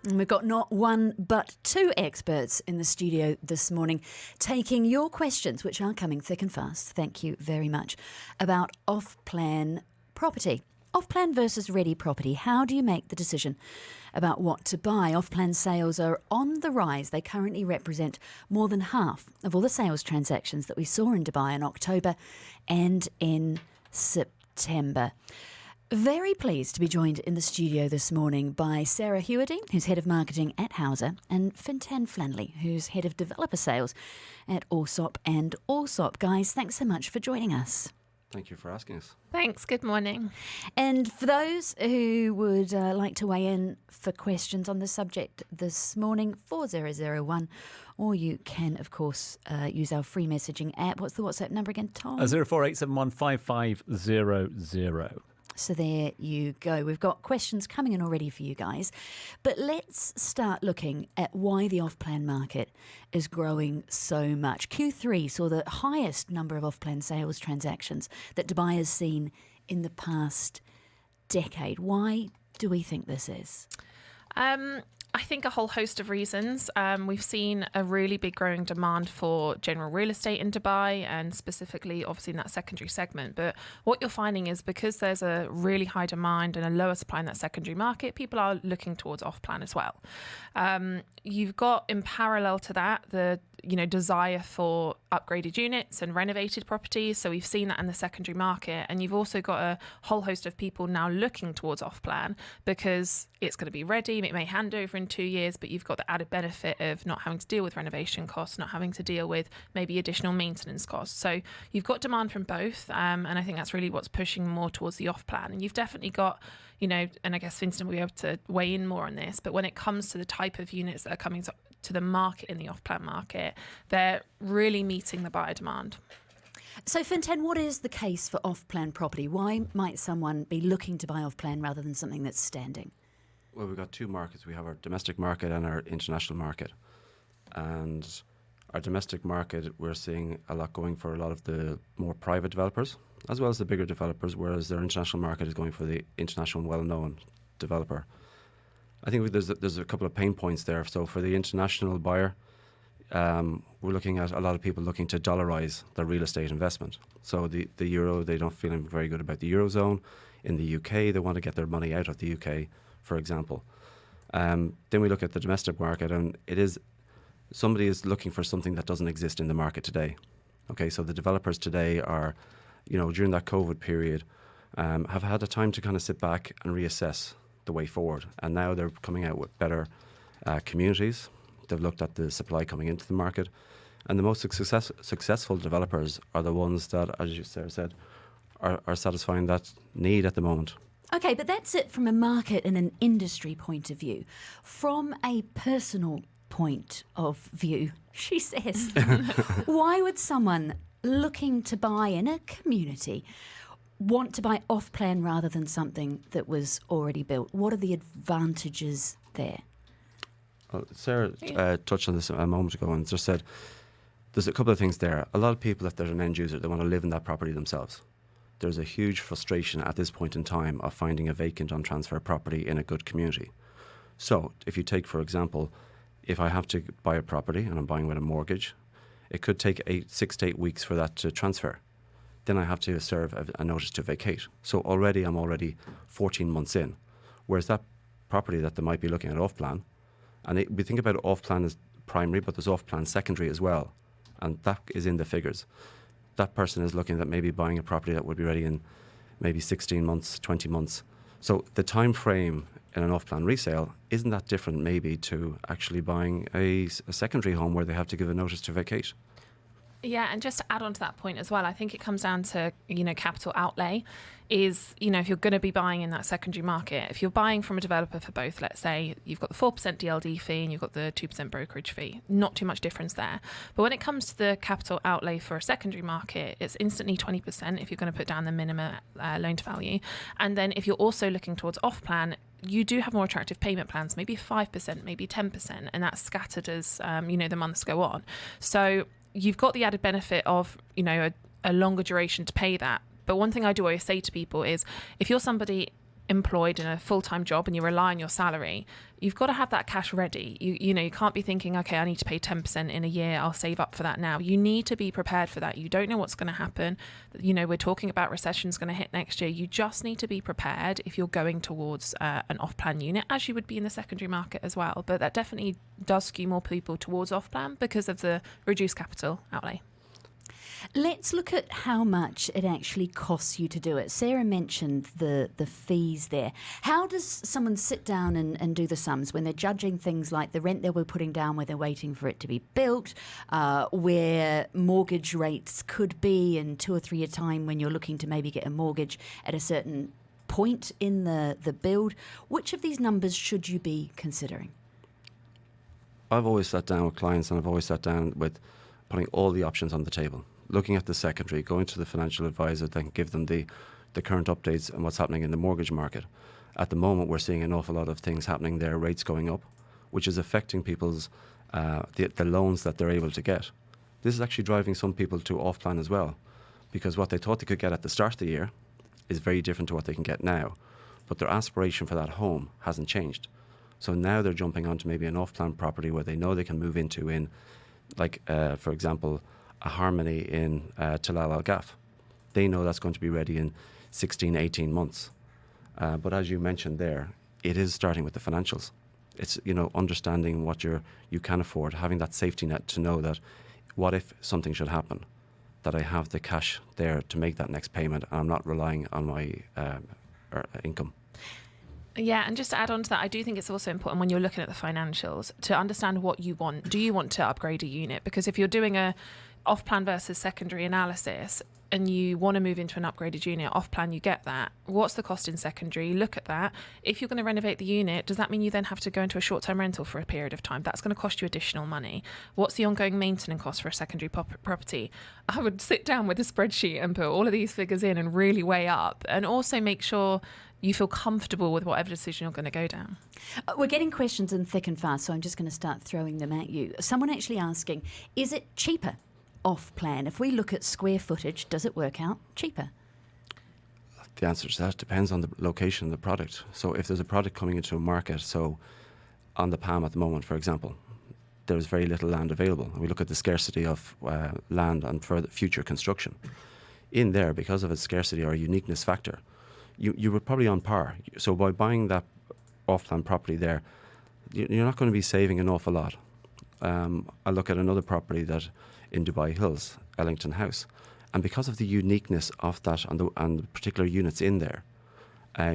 And we've got not one but two experts in the studio this morning taking your questions, which are coming thick and fast, thank you very much, about off-plan property. Off-plan versus ready property. How do you make the decision about what to buy? Off-plan sales are on the rise. They currently represent more than half of all the sales transactions that we saw in Dubai in October and in September. Very pleased to be joined in the studio this morning by Sarah Hewerdine, who's Head of Marketing at Houza, and Fintan Flannelly, who's Head of Developer Sales at Allsop and Allsop. Guys, thanks so much for joining us. Thank you for asking us. Thanks. Good morning. And for those who would like to weigh in for questions on the subject this morning, 4001, or you can, of course, use our free messaging app. What's the WhatsApp number again, Tom? 048715500. So there you go. We've got questions coming in already for you guys. But let's start looking at why the off-plan market is growing so much. Q3 saw the highest number of off-plan sales transactions that Dubai has seen in the past decade. Why do we think this is? I think a whole host of reasons. We've seen a really big growing demand for general real estate in Dubai, and specifically obviously in that secondary segment. But what you're finding is because there's a really high demand and a lower supply in that secondary market, people are looking towards off-plan as well. You've got in parallel to that the desire for upgraded units and renovated properties. So we've seen that in the secondary market. And you've also got a whole host of people now looking towards off-plan because it's going to be ready. It may hand over in 2 years, but you've got the added benefit of not having to deal with renovation costs, not having to deal with maybe additional maintenance costs. So you've got demand from both. And I think that's really what's pushing more towards the off-plan. And you've definitely got, and I guess Fintan will be able to weigh in more on this, but when it comes to the type of units that are coming to the market in the off-plan market, they're really meeting the buyer demand. So, Fintan, what is the case for off-plan property? Why might someone be looking to buy off-plan rather than something that's standing? Well, we've got two markets. We have our domestic market and our international market. And our domestic market, we're seeing a lot going for a lot of the more private developers, as well as the bigger developers, whereas their international market is going for the international well-known developer. I think there's a couple of pain points there. So for the international buyer, we're looking at a lot of people looking to dollarize their real estate investment. So the euro, they don't feel very good about the eurozone. In the UK, they want to get their money out of the UK, for example. Then we look at the domestic market, and somebody is looking for something that doesn't exist in the market today. Okay, so the developers today are, during that COVID period, have had a time to kind of sit back and reassess the way forward. And now they're coming out with better communities. They've looked at the supply coming into the market. And the most successful developers are the ones that, as you, Sarah said, are satisfying that need at the moment. Okay, but that's it from a market and an industry point of view. From a personal point of view, she says, why would someone looking to buy in a community want to buy off-plan rather than something that was already built? What are the advantages there? Well, Sarah touched on this a moment ago and just said there's a couple of things there. A lot of people, if they're an end user, they want to live in that property themselves. There's a huge frustration at this point in time of finding a vacant on transfer property in a good community. So if you take, for example, if I have to buy a property and I'm buying with a mortgage, it could take 6 to 8 weeks for that to transfer. Then I have to serve a notice to vacate. So I'm already 14 months in. Whereas that property that they might be looking at off-plan, and we think about off-plan as primary, but there's off-plan secondary as well. And that is in the figures. That person is looking at maybe buying a property that would be ready in maybe 16 months, 20 months. So the time frame in an off-plan resale isn't that different maybe to actually buying a secondary home where they have to give a notice to vacate. Yeah, and just to add on to that point as well, I think it comes down to, capital outlay is, if you're going to be buying in that secondary market, if you're buying from a developer for both, let's say you've got the 4% DLD fee and you've got the 2% brokerage fee, not too much difference there. But when it comes to the capital outlay for a secondary market, it's instantly 20% if you're going to put down the minimum loan to value. And then if you're also looking towards off-plan, you do have more attractive payment plans, maybe 5%, maybe 10%, and that's scattered as, the months go on. So you've got the added benefit of, a longer duration to pay that. But one thing I do always say to people is if you're somebody employed in a full-time job and you rely on your salary, you've got to have that cash ready. You can't be thinking, okay, I need to pay 10% in a year, I'll save up for that now. You need to be prepared for that. You don't know what's going to happen. We're talking about recession's going to hit next year. You just need to be prepared if you're going towards an off-plan unit, as you would be in the secondary market as well. But that definitely does skew more people towards off-plan because of the reduced capital outlay. Let's look at how much it actually costs you to do it. Sarah mentioned the fees there. How does someone sit down and do the sums when they're judging things like the rent they were putting down where they're waiting for it to be built, where mortgage rates could be in 2 or 3 years' time when you're looking to maybe get a mortgage at a certain point in the build? Which of these numbers should you be considering? I've always sat down with clients, and I've always sat down with putting all the options on the table, looking at the secondary, going to the financial advisor that can give them the current updates and what's happening in the mortgage market. At the moment, we're seeing an awful lot of things happening there, rates going up, which is affecting people's the loans that they're able to get. This is actually driving some people to off-plan as well, because what they thought they could get at the start of the year is very different to what they can get now. But their aspiration for that home hasn't changed. So now they're jumping onto maybe an off-plan property where they know they can move into for example, a Harmony in Tilal Al Gaf. They know that's going to be ready in 16, 18 months. But as you mentioned there, it is starting with the financials. It's, understanding what you can afford, having that safety net to know that what if something should happen, that I have the cash there to make that next payment and I'm not relying on my income. Yeah, and just to add on to that, I do think it's also important when you're looking at the financials to understand what you want. Do you want to upgrade a unit? Because if you're doing a off-plan versus secondary analysis and you want to move into an upgraded unit, off-plan you get that. What's the cost in secondary? Look at that. If you're going to renovate the unit, does that mean you then have to go into a short-term rental for a period of time? That's going to cost you additional money. What's the ongoing maintenance cost for a secondary property? I would sit down with a spreadsheet and put all of these figures in and really weigh up, and also make sure you feel comfortable with whatever decision you're going to go down. We're getting questions in thick and fast, so I'm just going to start throwing them at you. Someone actually asking, is it cheaper off-plan? If we look at square footage, does it work out cheaper? The answer to that depends on the location of the product. So if there's a product coming into a market, so on the Palm at the moment, for example, there's very little land available. And we look at the scarcity of land and further future construction. In there, because of its scarcity or uniqueness factor, you were probably on par. So by buying that off-plan property there, you're not going to be saving an awful lot. I look at another property that in Dubai Hills, Ellington House, and because of the uniqueness of that and the particular units in there,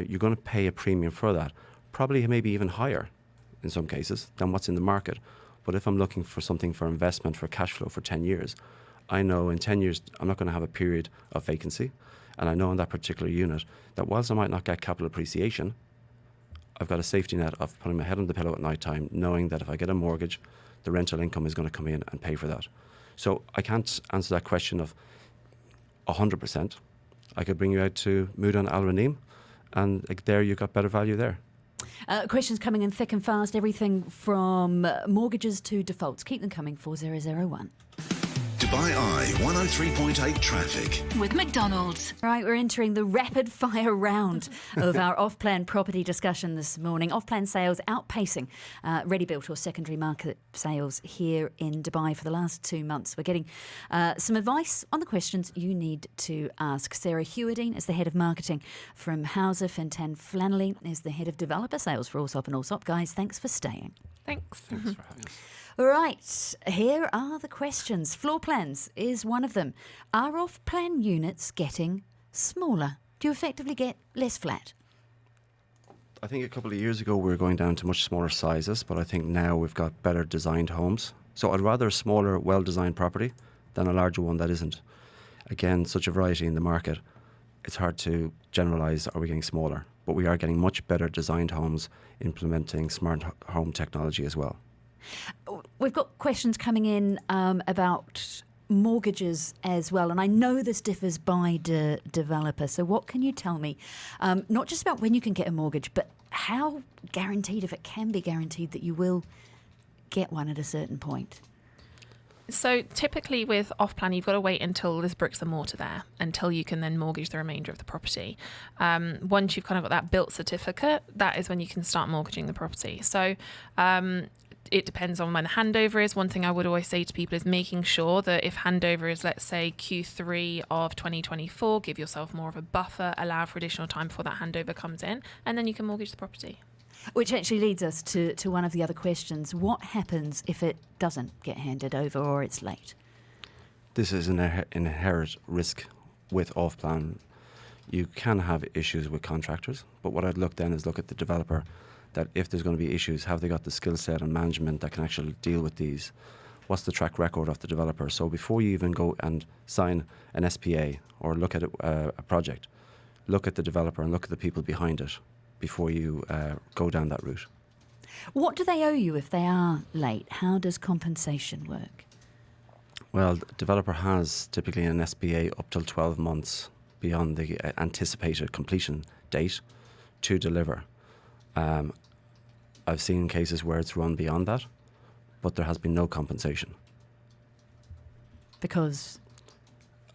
you're going to pay a premium for that, probably maybe even higher in some cases than what's in the market. But if I'm looking for something for investment, for cash flow for 10 years, I know in 10 years I'm not going to have a period of vacancy. And I know in that particular unit that whilst I might not get capital appreciation, I've got a safety net of putting my head on the pillow at night time, knowing that if I get a mortgage, the rental income is going to come in and pay for that. So I can't answer that question of 100%. I could bring you out to Mudan Al Ranim, and there you got better value there. Questions coming in thick and fast, everything from mortgages to defaults. Keep them coming, 4001. Dubai Eye 103.8 traffic. With McDonald's. Right, we're entering the rapid fire round of our off-plan property discussion this morning. Off-plan sales outpacing ready-built or secondary market sales here in Dubai for the last 2 months. We're getting some advice on the questions you need to ask. Sarah Hewerdine is the head of marketing from Houza. Fintan Flannelly is the head of developer sales for Allsop and Allsop. Guys, thanks for staying. Thanks. Thanks for having us. All right, here are the questions. Floor plans is one of them. Are off-plan units getting smaller? Do you effectively get less flat? I think a couple of years ago we were going down to much smaller sizes, but I think now we've got better designed homes. So I'd rather a smaller, well-designed property than a larger one that isn't. Again, such a variety in the market, it's hard to generalise, are we getting smaller? But we are getting much better designed homes, implementing smart home technology as well. We've got questions coming in about mortgages as well, and I know this differs by developer. So what can you tell me, not just about when you can get a mortgage, but how guaranteed, if it can be guaranteed, that you will get one at a certain point? So typically with off-plan, you've got to wait until there's bricks and mortar there, until you can then mortgage the remainder of the property. Once you've kind of got that built certificate, that is when you can start mortgaging the property. So it depends on when the handover is. One thing I would always say to people is making sure that if handover is, let's say, Q3 of 2024, give yourself more of a buffer, allow for additional time before that handover comes in, and then you can mortgage the property. Which actually leads us to one of the other questions. What happens if it doesn't get handed over or it's late? This is an inherent risk with off-plan. You can have issues with contractors, but what I'd look then is look at the developer, that if there's going to be issues, have they got the skill set and management that can actually deal with these? What's the track record of the developer? So before you even go and sign an SPA or look at a project, look at the developer and look at the people behind it before you go down that route. What do they owe you if they are late? How does compensation work? Well, the developer has typically an SPA up till 12 months beyond the anticipated completion date to deliver. I've seen cases where it's run beyond that, but there has been no compensation. Because?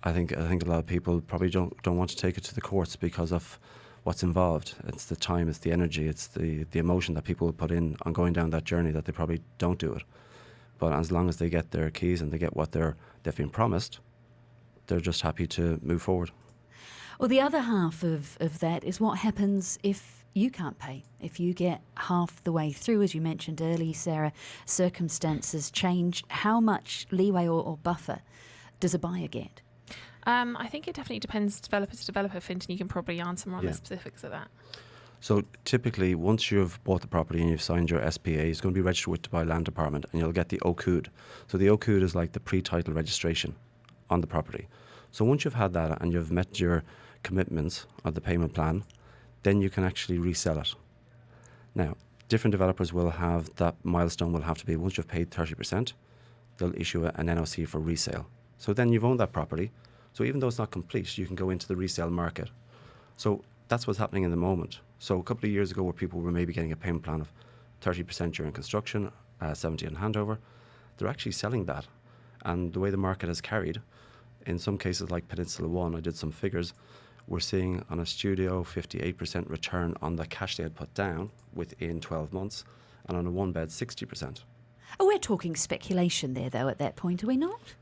I think a lot of people probably don't want to take it to the courts because of what's involved. It's the time, it's the energy, it's the emotion that people put in on going down that journey that they probably don't do it. But as long as they get their keys and they get what they've been promised, they're just happy to move forward. Well, the other half of that is what happens if you can't pay. If you get half the way through, as you mentioned earlier, Sarah, circumstances change. How much leeway or buffer does a buyer get? I think it definitely depends developer to developer, Fintan. You can probably answer more on the specifics of that. So typically, once you've bought the property and you've signed your SPA, it's going to be registered with Dubai Land Department and you'll get the OCUD. So the OCUD is like the pre-title registration on the property. So once you've had that and you've met your commitments of the payment plan, then you can actually resell it. Now, different developers will have that milestone will have to be once you've paid 30%, they'll issue an NOC for resale. So then you've owned that property. So even though it's not complete, you can go into the resale market. So that's what's happening in the moment. So a couple of years ago where people were maybe getting a payment plan of 30% during construction, 70% on handover, they're actually selling that. And the way the market has carried, in some cases like Peninsula 1, I did some figures, we're seeing on a studio 58% return on the cash they had put down within 12 months, and on a one bed 60%. Oh, we're talking speculation there, though, at that point, are we not?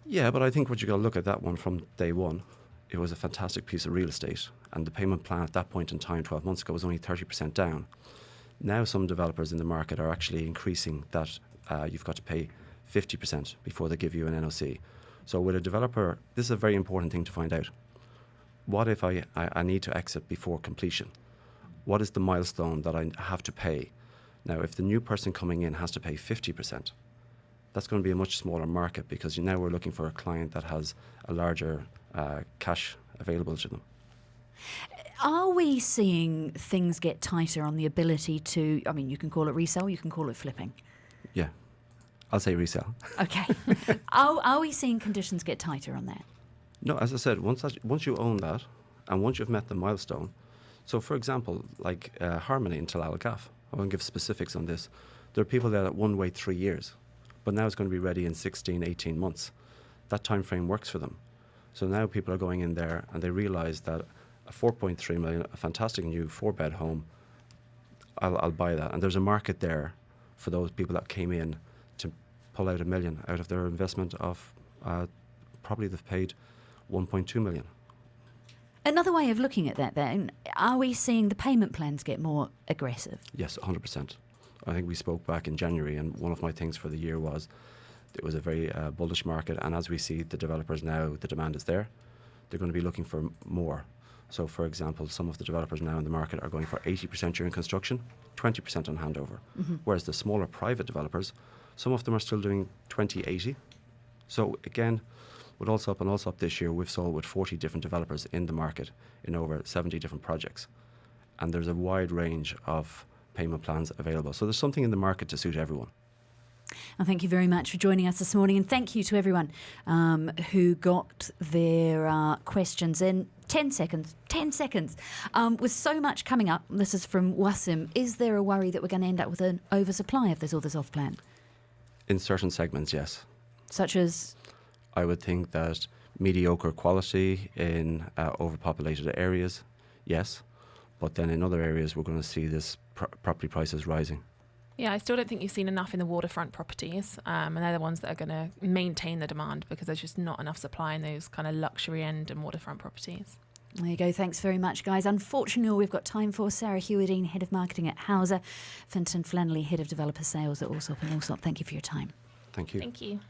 Yeah, but I think what you got to look at that one from day one, it was a fantastic piece of real estate, and the payment plan at that point in time, 12 months ago, was only 30% down. Now some developers in the market are actually increasing that you've got to pay 50% before they give you an NOC. So with a developer, this is a very important thing to find out. What if I need to exit before completion? What is the milestone that I have to pay? Now, if the new person coming in has to pay 50%, that's going to be a much smaller market because now we're looking for a client that has a larger cash available to them. Are we seeing things get tighter on the ability to, I mean, you can call it resale, you can call it flipping. Yeah, I'll say resale. Okay. Are we seeing conditions get tighter on that? No, as I said, once you own that and once you've met the milestone, so for example, like Harmony in Tel Al Gaf, I won't give specifics on this, there are people there that one wait 3 years, but now it's going to be ready in 16, 18 months. That time frame works for them. So now people are going in there and they realise that a 4.3 million, a fantastic new 4-bed home, I'll buy that. And there's a market there for those people that came in to pull out $1 million out of their investment of probably they've paid 1.2 million. Another way of looking at that then, are we seeing the payment plans get more aggressive? Yes, 100%. I think we spoke back in January and one of my things for the year was it was a very bullish market, and as we see the developers now, the demand is there. They're going to be looking for more. So for example, some of the developers now in the market are going for 80% during construction, 20% on handover. Mm-hmm. Whereas the smaller private developers, some of them are still doing 20-80. So again, with Also Up and Also Up this year, we've sold with 40 different developers in the market in over 70 different projects. And there's a wide range of payment plans available. So there's something in the market to suit everyone. And thank you very much for joining us this morning. And thank you to everyone who got their questions in 10 seconds. 10 seconds. With so much coming up, this is from Wasim. Is there a worry that we're going to end up with an oversupply if there's all this off-plan? In certain segments, yes. Such as? I would think that mediocre quality in overpopulated areas, yes. But then in other areas, we're going to see this property prices rising. Yeah, I still don't think you've seen enough in the waterfront properties, and they're the ones that are going to maintain the demand because there's just not enough supply in those kind of luxury end and waterfront properties. There you go. Thanks very much, guys. Unfortunately, all we've got time for Sarah Hewerdine, Head of Marketing at Houza, Fintan Flannelly, Head of Developer Sales at Allsop and Allsop. Thank you for your time. Thank you. Thank you.